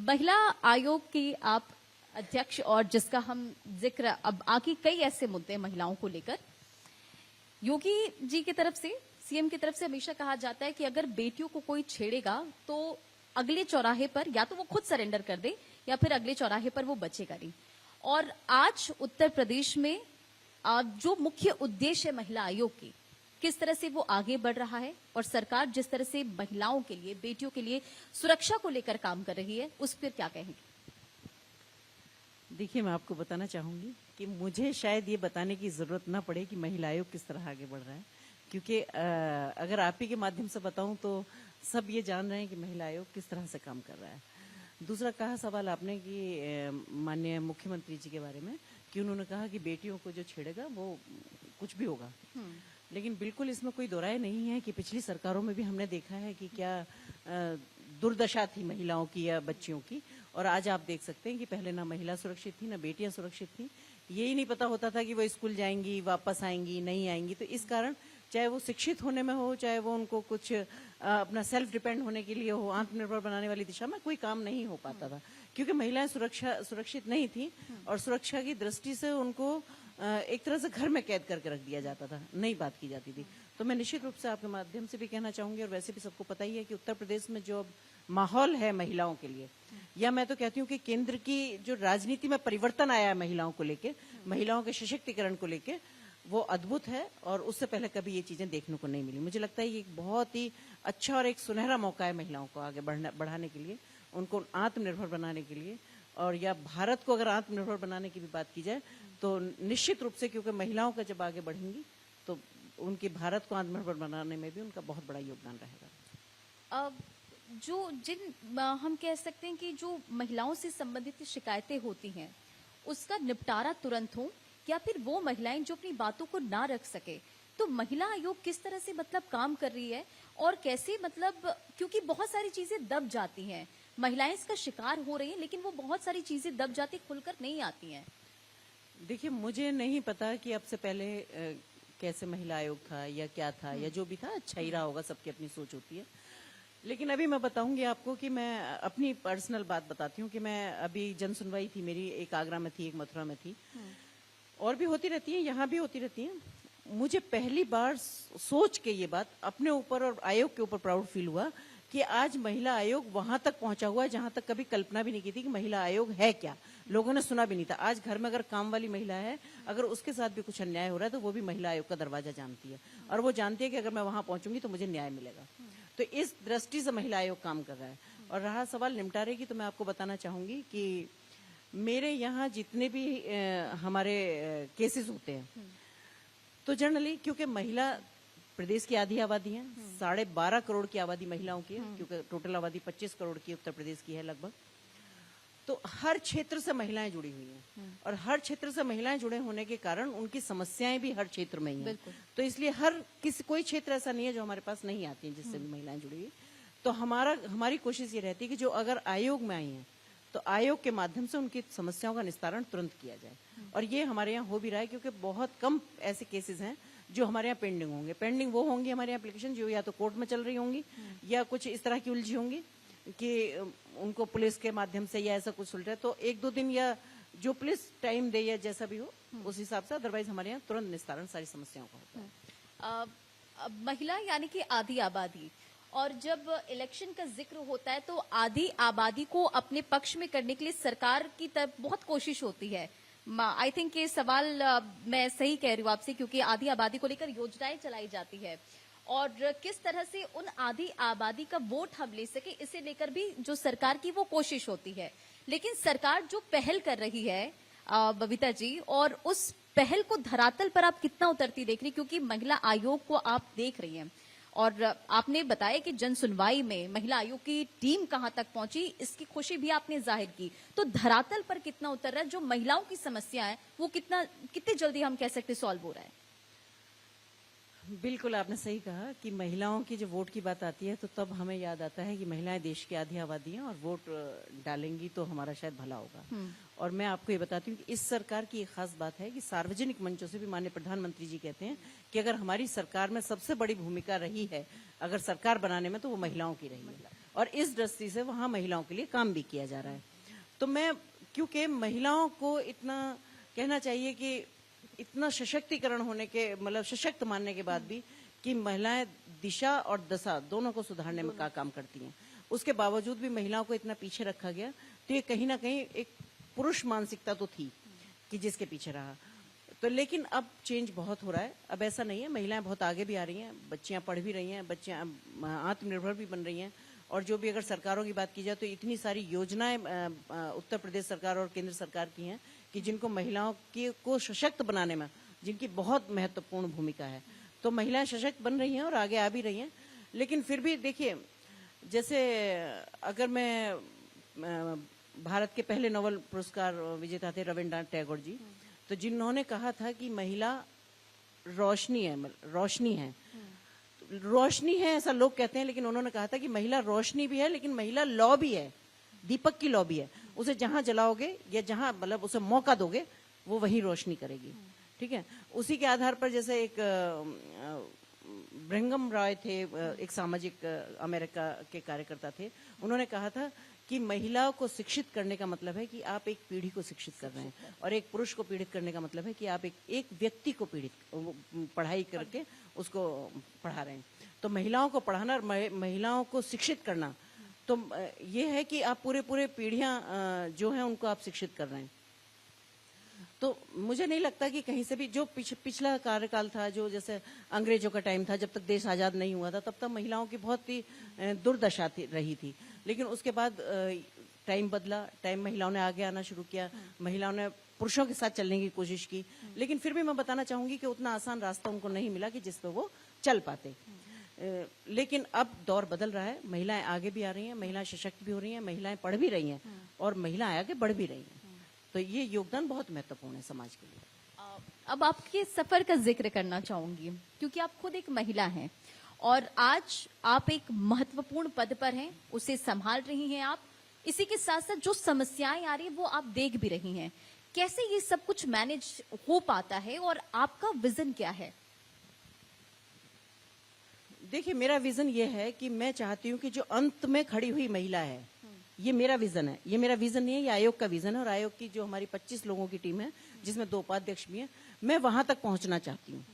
महिला आयोग की आप अध्यक्ष और जिसका हम जिक्र अब आगे कई ऐसे मुद्दे महिलाओं को लेकर, योगी जी की तरफ से, सीएम की तरफ से हमेशा कहा जाता है कि अगर बेटियों को कोई छेड़ेगा तो अगले चौराहे पर या तो वो खुद सरेंडर कर दे या फिर अगले चौराहे पर वो बचेगा नहीं। और आज उत्तर प्रदेश में जो मुख्य उद्देश्य है महिला आयोग की, किस तरह से वो आगे बढ़ रहा है और सरकार जिस तरह से महिलाओं के लिए, बेटियों के लिए सुरक्षा को लेकर काम कर रही है, उस पर क्या कहेंगे? देखिए, मैं आपको बताना चाहूंगी कि मुझे शायद ये बताने की जरूरत ना पड़े कि महिला आयोग किस तरह आगे बढ़ रहा है, क्योंकि अगर आप ही के माध्यम से बताऊं तो सब ये जान रहे हैं कि महिला आयोग किस तरह से काम कर रहा है। दूसरा कहा सवाल आपने कि माननीय मुख्यमंत्री जी के बारे में, कि उन्होंने कहा कि बेटियों को जो छेड़ेगा वो कुछ भी होगा। लेकिन बिल्कुल इसमें कोई दो राय नहीं है कि पिछली सरकारों में भी हमने देखा है कि क्या दुर्दशा थी महिलाओं की या बच्चियों की। और आज आप देख सकते हैं कि पहले ना महिला सुरक्षित थी, ना बेटियां सुरक्षित थी। यही नहीं पता होता था कि वो स्कूल जाएंगी, वापस आएंगी, नहीं आएंगी। तो इस कारण चाहे वो शिक्षित होने में हो, चाहे वो उनको कुछ अपना सेल्फ डिपेंड होने के लिए हो, आत्मनिर्भर बनाने वाली दिशा में कोई काम नहीं हो पाता था, क्योंकि महिलाएं सुरक्षित नहीं थी और सुरक्षा की दृष्टि से उनको एक तरह से घर में कैद करके रख दिया जाता था, नई बात की जाती थी। तो मैं निश्चित रूप से आपके माध्यम से भी कहना चाहूंगी, और वैसे भी सबको पता ही है कि उत्तर प्रदेश में जो माहौल है महिलाओं के लिए, या मैं तो कहती हूँ कि केंद्र की जो राजनीति में परिवर्तन आया है महिलाओं को लेके, महिलाओं के सशक्तिकरण को लेके, वो अद्भुत है और उससे पहले कभी ये चीजें देखने को नहीं मिली। मुझे लगता है ये एक बहुत ही अच्छा और एक सुनहरा मौका है महिलाओं को आगे बढ़ाने के लिए, उनको आत्मनिर्भर बनाने के लिए। और या भारत को अगर आत्मनिर्भर बनाने की भी बात की जाए तो निश्चित रूप से, क्योंकि महिलाओं का जब आगे बढ़ेंगी तो उनकी भारत को आत्मनिर्भर बनाने में भी उनका बहुत बड़ा योगदान रहेगा। हम कह सकते हैं कि जो महिलाओं से संबंधित शिकायतें होती हैं उसका निपटारा तुरंत हो, या फिर वो महिलाएं जो अपनी बातों को ना रख सके, तो महिला आयोग किस तरह से काम कर रही है और कैसे, क्योंकि बहुत सारी चीजें दब जाती हैं, महिलाएं इसका शिकार हो रही हैं, लेकिन वो बहुत सारी चीजें दब जाती, खुलकर नहीं आती हैं। देखिए, मुझे नहीं पता कि अब से पहले कैसे महिला आयोग था या क्या था, या जो भी था अच्छा ही रहा होगा, सबकी अपनी सोच होती है। लेकिन अभी मैं बताऊंगी आपको कि मैं अपनी पर्सनल बात बताती हूँ कि मैं अभी जन सुनवाई थी मेरी, एक आगरा में थी, एक मथुरा में थी, और भी होती रहती है, यहाँ भी होती रहती है। मुझे पहली बार सोच के ये बात अपने ऊपर और आयोग के ऊपर प्राउड फील हुआ कि आज महिला आयोग वहां तक पहुंचा हुआ है जहां तक कभी कल्पना भी नहीं की थी कि महिला आयोग है क्या, लोगों ने सुना भी नहीं था। आज घर में अगर काम वाली महिला है, अगर उसके साथ भी कुछ अन्याय हो रहा है तो वो भी महिला आयोग का दरवाजा जानती है, और वो जानती है कि अगर मैं वहां पहुंचूंगी तो मुझे न्याय मिलेगा। तो इस दृष्टि से महिला आयोग काम कर रहा है। और रहा सवाल निपटारे की, तो मैं आपको बताना चाहूंगी कि मेरे यहाँ जितने भी हमारे केसेस होते हैं, तो जनरली क्योंकि महिला प्रदेश की आधी आबादी है, 12.5 करोड़ की आबादी महिलाओं की है, क्योंकि टोटल आबादी 25 करोड़ की उत्तर प्रदेश की है लगभग, तो हर क्षेत्र से महिलाएं जुड़ी हुई हैं, और हर क्षेत्र से महिलाएं जुड़े होने के कारण उनकी समस्याएं भी हर क्षेत्र में ही हैं। तो इसलिए कोई क्षेत्र ऐसा नहीं है जो हमारे पास नहीं आती है जिससे भी महिलाएं जुड़ी हुई। तो हमारी कोशिश ये रहती है कि जो अगर आयोग में आई हैं तो आयोग के माध्यम से उनकी समस्याओं का निस्तारण तुरंत किया जाए, और ये हमारे यहाँ हो भी रहा है, क्योंकि बहुत कम ऐसे केसेस हैं जो हमारे यहाँ पेंडिंग होंगे। पेंडिंग वो होंगी हमारे यहाँ एप्लीकेशन जो या तो कोर्ट में चल रही होंगी या कुछ इस तरह की उलझी होंगी कि उनको पुलिस के माध्यम से या ऐसा कुछ सुलझे, तो 1-2 दिन या जो पुलिस टाइम दे या जैसा भी हो उस हिसाब से, अदरवाइज हमारे यहाँ तुरंत निस्तारण सारी समस्याओं का होता है। महिला यानी कि आधी आबादी, और जब इलेक्शन का जिक्र होता है तो आधी आबादी को अपने पक्ष में करने के लिए सरकार की तरफ बहुत कोशिश होती है। आई थिंक ये सवाल मैं सही कह रही हूँ आपसे, क्योंकि आधी आबादी को लेकर योजनाएं चलाई जाती है, और किस तरह से उन आधी आबादी का वोट हम ले सके, इसे लेकर भी जो सरकार की वो कोशिश होती है। लेकिन सरकार जो पहल कर रही है बबीता जी, और उस पहल को धरातल पर आप कितना उतरती देख रही, क्योंकि महिला आयोग को आप देख रही हैं और आपने बताया कि जन सुनवाई में महिला आयोग की टीम कहां तक पहुंची, इसकी खुशी भी आपने जाहिर की। तो धरातल पर कितना उतर रहा है, जो महिलाओं की समस्या है वो कितनी जल्दी हम कह सकते सॉल्व हो रहा है? बिल्कुल आपने सही कहा कि महिलाओं की जो वोट की बात आती है तो तब हमें याद आता है कि महिलाएं देश की आधी आबादी हैं, और वोट डालेंगी तो हमारा शायद भला होगा। और मैं आपको ये बताती हूँ कि इस सरकार की एक खास बात है कि सार्वजनिक मंचों से भी माननीय प्रधानमंत्री जी कहते हैं कि अगर हमारी सरकार में सबसे बड़ी भूमिका रही है अगर सरकार बनाने में, तो वो महिलाओं की रही है। और इस दृष्टि से वहाँ महिलाओं के लिए काम भी किया जा रहा है। तो मैं, क्योंकि महिलाओं को इतना कहना चाहिए कि इतना सशक्तिकरण होने के, मतलब सशक्त मानने के बाद भी कि महिलाएं दिशा और दशा दोनों को सुधारने में का काम करती हैं, उसके बावजूद भी महिलाओं को इतना पीछे रखा गया। तो ये कहीं ना कहीं एक पुरुष मानसिकता तो थी कि जिसके पीछे रहा। तो लेकिन अब चेंज बहुत हो रहा है, अब ऐसा नहीं है, महिलाएं बहुत आगे भी आ रही हैं, बच्चियां पढ़ भी रही हैं, बच्चियां आत्मनिर्भर भी बन रही हैं। और जो भी अगर सरकारों की बात की जाए तो इतनी सारी योजनाएं उत्तर प्रदेश सरकार और केंद्र सरकार की हैं कि जिनको महिलाओं को सशक्त बनाने में जिनकी बहुत महत्वपूर्ण भूमिका है। तो महिलाएं सशक्त बन रही हैं और आगे आ भी रही हैं। लेकिन फिर भी देखिए, जैसे अगर मैं भारत के पहले नोबेल पुरस्कार विजेता थे रविन्द्रनाथ टैगोर जी, तो जिन्होंने कहा था कि महिला रोशनी है, रोशनी है ऐसा लोग कहते हैं, लेकिन उन्होंने कहा था कि महिला रोशनी भी है, लेकिन महिला लौ भी है, दीपक की लौ भी है। उसे जहां जलाओगे या जहां मतलब उसे मौका दोगे वो वही रोशनी करेगी। ठीक है, उसी के आधार पर जैसे एक ब्रिंघम रॉय थे, एक सामाजिक अमेरिका के कार्यकर्ता थे, उन्होंने कहा था कि महिलाओं को शिक्षित करने का मतलब है कि आप एक पीढ़ी को शिक्षित कर रहे हैं, और एक पुरुष को पीड़ित करने का मतलब है कि आप एक व्यक्ति को पढ़ाई करके उसको पढ़ा रहे हैं। तो महिलाओं को पढ़ाना और महिलाओं को शिक्षित करना, तो ये है कि आप पूरे पीढ़ियां जो हैं उनको आप शिक्षित कर रहे हैं। तो मुझे नहीं लगता कि कहीं से भी जो पिछला कार्यकाल था, जो जैसे अंग्रेजों का टाइम था, जब तक देश आजाद नहीं हुआ था, तब तक महिलाओं की बहुत ही दुर्दशा रही थी। लेकिन उसके बाद टाइम बदला, टाइम महिलाओं ने आगे आना शुरू किया, महिलाओं ने पुरुषों के साथ चलने की कोशिश की। लेकिन फिर भी मैं बताना चाहूंगी कि उतना आसान रास्ता उनको नहीं मिला कि जिस पे वो चल पाते। लेकिन अब दौर बदल रहा है, महिलाएं आगे भी आ रही हैं, महिलाएं सशक्त भी हो रही हैं, महिलाएं पढ़ भी रही हैं और महिलाएं आगे बढ़ भी रही हैं। तो ये योगदान बहुत महत्वपूर्ण है समाज के लिए। अब आपके सफर का जिक्र करना चाहूंगी, क्योंकि आप खुद एक महिला हैं और आज आप एक महत्वपूर्ण पद पर हैं, उसे संभाल रही हैं आप। इसी के साथ साथ जो समस्याएं आ रही है वो आप देख भी रही हैं। कैसे ये सब कुछ मैनेज हो पाता है और आपका विजन क्या है? देखिए, मेरा विजन ये है कि मैं चाहती हूँ कि जो अंत में खड़ी हुई महिला है, ये मेरा विजन है। ये मेरा विजन नहीं है, ये आयोग का विजन है। और आयोग की जो हमारी 25 लोगों की टीम है, जिसमें 2 उपाध्यक्ष भी हैं, मैं वहां तक पहुंचना चाहती हूँ।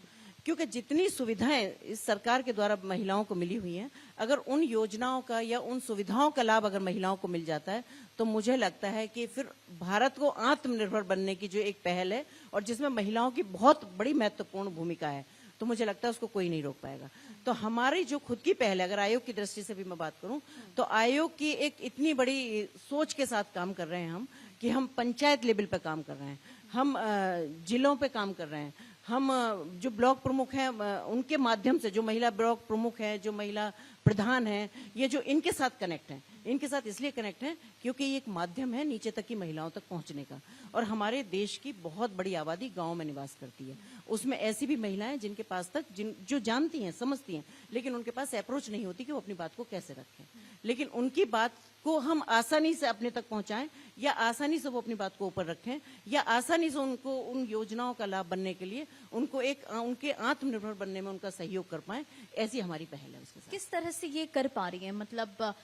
क्योंकि जितनी सुविधाएं इस सरकार के द्वारा महिलाओं को मिली हुई हैं, अगर उन योजनाओं का या उन सुविधाओं का लाभ अगर महिलाओं को मिल जाता है, तो मुझे लगता है कि फिर भारत को आत्मनिर्भर बनने की जो एक पहल है और जिसमें महिलाओं की बहुत बड़ी महत्वपूर्ण भूमिका है, तो मुझे लगता है उसको कोई नहीं रोक पाएगा। तो हमारी जो खुद की पहल है, अगर आयोग की दृष्टि से भी मैं बात करूं, तो आयोग की एक इतनी बड़ी सोच के साथ काम कर रहे हैं हम कि हम पंचायत लेवल पे काम कर रहे हैं, हम जिलों पे काम कर रहे हैं, हम जो ब्लॉक प्रमुख हैं उनके माध्यम से, जो महिला ब्लॉक प्रमुख हैं, जो महिला प्रधान हैं, ये जो इनके साथ कनेक्ट हैं, इनके साथ इसलिए कनेक्ट हैं क्योंकि ये एक माध्यम है नीचे तक की महिलाओं तक पहुंचने का। और हमारे देश की बहुत बड़ी आबादी गांव में निवास करती है, उसमें ऐसी भी महिलाएं जिनके पास तक जो जानती हैं, समझती हैं, लेकिन उनके पास अप्रोच नहीं होती कि वो अपनी बात को कैसे रखें। लेकिन उनकी बात को हम आसानी से अपने तक पहुंचाएं, या आसानी से वो अपनी बात को ऊपर रखें, या आसानी से उनको उन योजनाओं का लाभ बनने के लिए उनको उनके आत्मनिर्भर बनने में उनका सहयोग कर पाएं, ऐसी हमारी पहल है उसके साथ। किस तरह से ये कर पा रही हैं? मतलब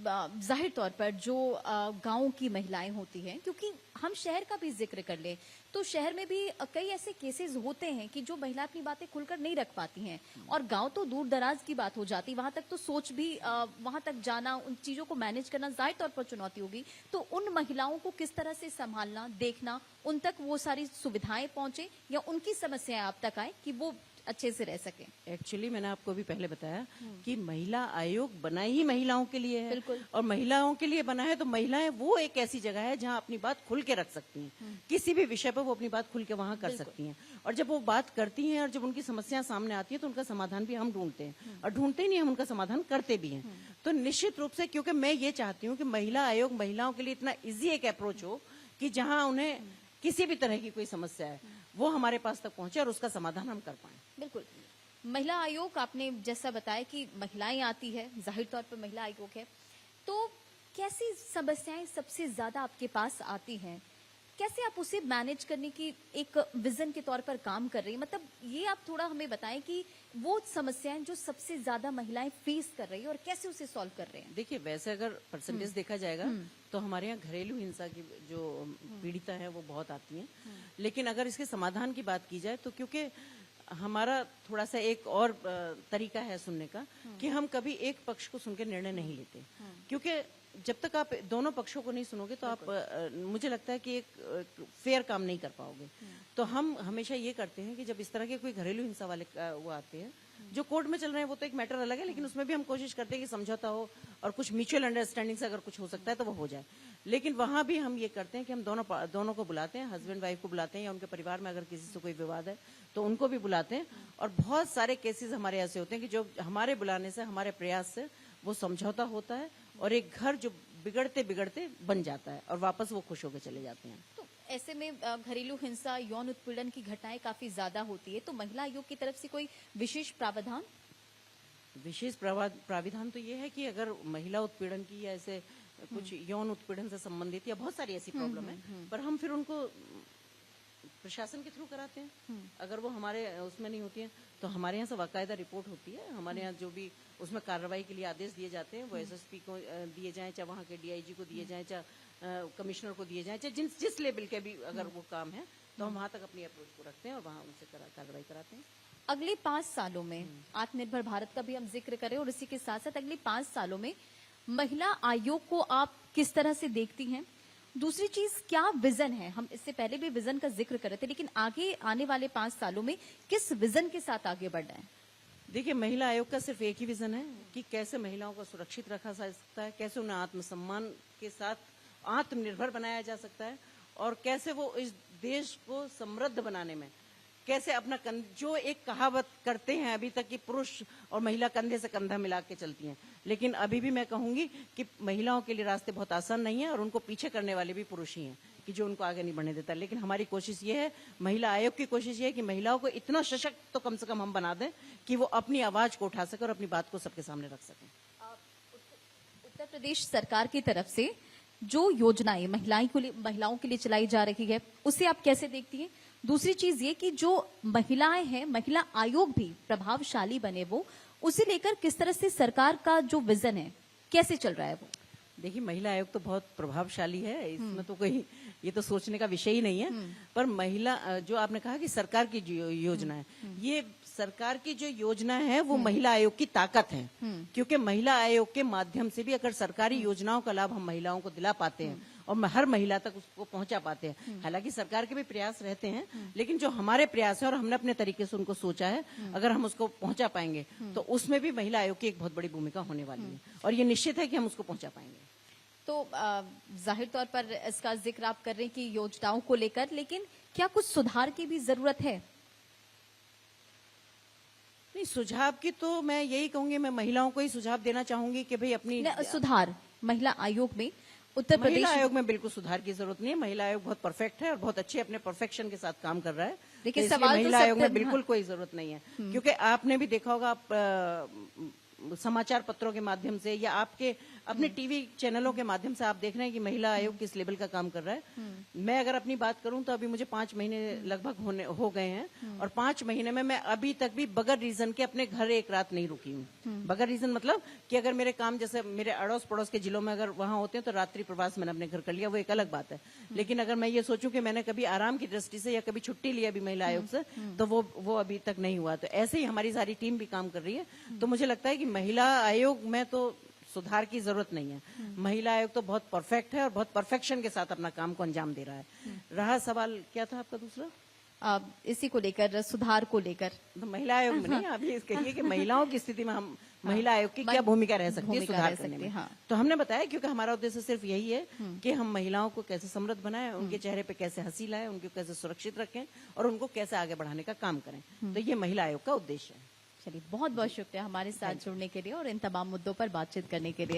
जाहिर तौर पर जो गांव की महिलाएं होती हैं, क्योंकि हम शहर का भी जिक्र कर ले तो शहर में भी कई ऐसे केसेस होते हैं कि जो महिला अपनी बातें खुलकर नहीं रख पाती हैं, और गांव तो दूर दराज की बात हो जाती, वहां तक तो सोच भी वहां तक जाना, उन चीजों को मैनेज करना जाहिर तौर पर चुनौती होगी। तो उन महिलाओं को किस तरह से संभालना, देखना, उन तक वो सारी सुविधाएं पहुंचे या उनकी समस्याएं आप तक आए कि वो अच्छे से रह सके। एक्चुअली मैंने आपको भी पहले बताया कि महिला आयोग बना ही महिलाओं के लिए है। बिल्कुल। और महिलाओं के लिए बना है तो महिलाएं वो एक ऐसी जगह है जहां अपनी बात खुल के रख सकती हैं, किसी भी विषय पर वो अपनी बात खुल के वहां कर सकती हैं। और जब वो बात करती हैं और जब उनकी समस्या सामने आती है तो उनका समाधान भी हम ढूंढते हैं, और ढूंढते ही नहीं, हम उनका समाधान करते भी हैं। तो निश्चित रूप से, क्योंकि मैं ये चाहती हूँ कि महिला आयोग महिलाओं के लिए इतना ईजी एक अप्रोच हो कि जहां उन्हें किसी भी तरह की कोई समस्या है वो हमारे पास तक पहुंचे और उसका समाधान हम कर पाए। बिल्कुल। महिला आयोग, आपने जैसा बताया कि महिलाएं आती है, जाहिर तौर पर महिला आयोग है, तो कैसी समस्याएं सबसे ज्यादा आपके पास आती हैं? कैसे आप उसे मैनेज करने की एक विजन के तौर पर काम कर रही हैं? मतलब ये आप थोड़ा हमें बताएं कि वो समस्याएं जो सबसे ज्यादा महिलाएं फेस कर रही है और कैसे उसे सॉल्व कर रहे हैं। देखिए, वैसे अगर परसेंटेज देखा जाएगा तो हमारे यहाँ घरेलू हिंसा की जो पीड़िता है वो बहुत आती हैं। लेकिन अगर इसके समाधान की बात की जाए तो क्योंकि हमारा थोड़ा सा एक और तरीका है सुनने का कि हम कभी एक पक्ष को सुन के निर्णय नहीं लेते, क्योंकि जब तक आप दोनों पक्षों को नहीं सुनोगे तो आप मुझे लगता है कि एक फेयर काम नहीं कर पाओगे। तो हम हमेशा ये करते हैं कि जब इस तरह के कोई घरेलू हिंसा वाले वो आते हैं, जो कोर्ट में चल रहे हैं वो तो एक मैटर अलग है, लेकिन उसमें भी हम कोशिश करते हैं कि समझौता हो और कुछ म्यूचुअल अंडरस्टैंडिंग से अगर कुछ हो सकता है तो वो हो जाए। लेकिन वहां भी हम ये करते हैं कि हम दोनों को बुलाते हैं, हस्बैंड वाइफ को बुलाते हैं, या उनके परिवार में अगर किसी से कोई विवाद है तो उनको भी बुलाते हैं। और बहुत सारे केसेस हमारे ऐसे होते हैं कि जो हमारे बुलाने से, हमारे प्रयास से वो समझौता होता है और एक घर जो बिगड़ते बिगड़ते बन जाता है और वापस वो खुश होकर चले जाते हैं। तो ऐसे में घरेलू हिंसा, यौन उत्पीड़न की घटनाएं काफी ज्यादा होती है, तो महिला आयोग की तरफ से कोई विशेष प्रावधान? विशेष प्राविधान तो ये है कि अगर महिला उत्पीड़न की या ऐसे कुछ यौन उत्पीड़न से संबंधित या बहुत सारी ऐसी प्रॉब्लम है, पर हम फिर उनको प्रशासन के थ्रू कराते हैं। अगर वो हमारे उसमें नहीं होती है तो हमारे यहाँ से बाकायदा रिपोर्ट होती है। हमारे यहाँ जो भी उसमें कार्रवाई के लिए आदेश दिए जाते हैं वो एसएसपी को दिए जाएं, चाहे वहाँ के डीआईजी को दिए जाएं, चाहे कमिश्नर को दिए जाएं, चाहे जिस लेवल के भी अगर वो काम है तो हम वहाँ तक अपनी अप्रोच को रखते हैं और वहाँ उनसे कार्रवाई कराते हैं। अगले 5 सालों में आत्मनिर्भर भारत का भी हम जिक्र करें और इसी के साथ साथ अगले 5 सालों में महिला आयोग को आप किस तरह से देखती हैं? दूसरी चीज, क्या विजन है? हम इससे पहले भी विजन का जिक्र कर रहे थे, लेकिन आगे आने वाले 5 सालों में किस विजन के साथ आगे बढ़ना है? देखिए, महिला आयोग का सिर्फ एक ही विजन है कि कैसे महिलाओं को सुरक्षित रखा जा सकता है, कैसे उन्हें आत्मसम्मान के साथ आत्मनिर्भर बनाया जा सकता है और कैसे वो इस देश को समृद्ध बनाने में कैसे अपना जो एक कहावत करते हैं अभी तक कि पुरुष और महिला कंधे से कंधा मिला के चलती हैं, लेकिन अभी भी मैं कहूंगी कि महिलाओं के लिए रास्ते बहुत आसान नहीं है और उनको पीछे करने वाले भी पुरुष ही हैं कि जो उनको आगे नहीं बढ़ने देता। लेकिन हमारी कोशिश ये है, महिला आयोग की कोशिश ये है कि महिलाओं को इतना सशक्त तो कम से कम हम बना दें कि वो अपनी आवाज को उठा सके और अपनी बात को सबके सामने रख सकें। उत्तर प्रदेश सरकार की तरफ से जो योजनाएं महिलाओं के लिए चलाई जा रही है, उसे आप कैसे देखती हैं? दूसरी चीज ये कि जो महिलाएं हैं, महिला आयोग भी प्रभावशाली बने, वो उसे लेकर किस तरह से सरकार का जो विजन है कैसे चल रहा है वो? देखिए, महिला आयोग तो बहुत प्रभावशाली है, इसमें तो कोई ये तो सोचने का विषय ही नहीं है। पर महिला जो आपने कहा कि सरकार की जो योजना है, ये सरकार की जो योजना है वो महिला आयोग की ताकत है, क्योंकि महिला आयोग के माध्यम से भी अगर सरकारी योजनाओं का लाभ हम महिलाओं को दिला पाते हैं और हर महिला तक उसको पहुंचा पाते हैं। हालांकि सरकार के भी प्रयास रहते हैं, लेकिन जो हमारे प्रयास है और हमने अपने तरीके से उनको सोचा है, अगर हम उसको पहुंचा पाएंगे तो उसमें भी महिला आयोग की एक बहुत बड़ी भूमिका होने वाली है और ये निश्चित है कि हम उसको पहुंचा पाएंगे। तो जाहिर तौर पर इसका जिक्र आप कर रहे हैं कि योजनाओं को लेकर, लेकिन क्या कुछ सुधार की भी जरूरत है? नहीं, सुझाव की तो मैं यही कहूंगी, मैं महिलाओं को ही सुझाव देना चाहूंगी कि भाई अपनी सुधार महिला आयोग में, उत्तर प्रदेश महिला आयोग में बिल्कुल सुधार की जरूरत नहीं है। महिला आयोग बहुत परफेक्ट है और बहुत अच्छे अपने परफेक्शन के साथ काम कर रहा है। देखिए, तो सवाल महिला तो आयोग में बिल्कुल कोई जरूरत नहीं है, क्योंकि आपने भी देखा होगा, आप समाचार पत्रों के माध्यम से या आपके अपने टीवी चैनलों के माध्यम से आप देख रहे हैं कि महिला आयोग किस लेवल का काम कर रहा है। मैं अगर अपनी बात करूं तो अभी मुझे 5 महीने लगभग हो गए हैं और 5 महीने में मैं अभी तक भी बगैर रीजन के अपने घर एक रात नहीं रुकी हूँ। बगैर रीजन मतलब कि अगर मेरे काम जैसे मेरे अड़ोस पड़ोस के जिलों में अगर वहां होते हैं तो रात्रि प्रवास मैंने अपने घर कर लिया, वो एक अलग बात है। लेकिन अगर मैं ये सोचूं कि मैंने कभी आराम की दृष्टि से या कभी छुट्टी ली अभी महिला आयोग से, तो वो अभी तक नहीं हुआ। तो ऐसे ही हमारी सारी टीम भी काम कर रही है। तो मुझे लगता है कि महिला आयोग में तो सुधार की जरूरत नहीं है। महिला आयोग तो बहुत परफेक्ट है और बहुत परफेक्शन के साथ अपना काम को अंजाम दे रहा है। रहा सवाल क्या था आपका दूसरा? इसी को लेकर, सुधार को लेकर। तो महिला आयोग में नहीं, आप ये कहिए कि महिलाओं की स्थिति में हम महिला आयोग की क्या भूमिका रह सकती है सुधार करने में। तो हमने बताया, क्योंकि हमारा उद्देश्य सिर्फ यही है कि हम महिलाओं को कैसे समृद्ध बनाएं, उनके चेहरे पे कैसे हंसी लाएं, उनको कैसे सुरक्षित रखें और उनको कैसे आगे बढ़ाने का काम करें। तो ये महिला आयोग का उद्देश्य है। चलिए, बहुत बहुत शुक्रिया हमारे साथ जुड़ने के लिए और इन तमाम मुद्दों पर बातचीत करने के लिए।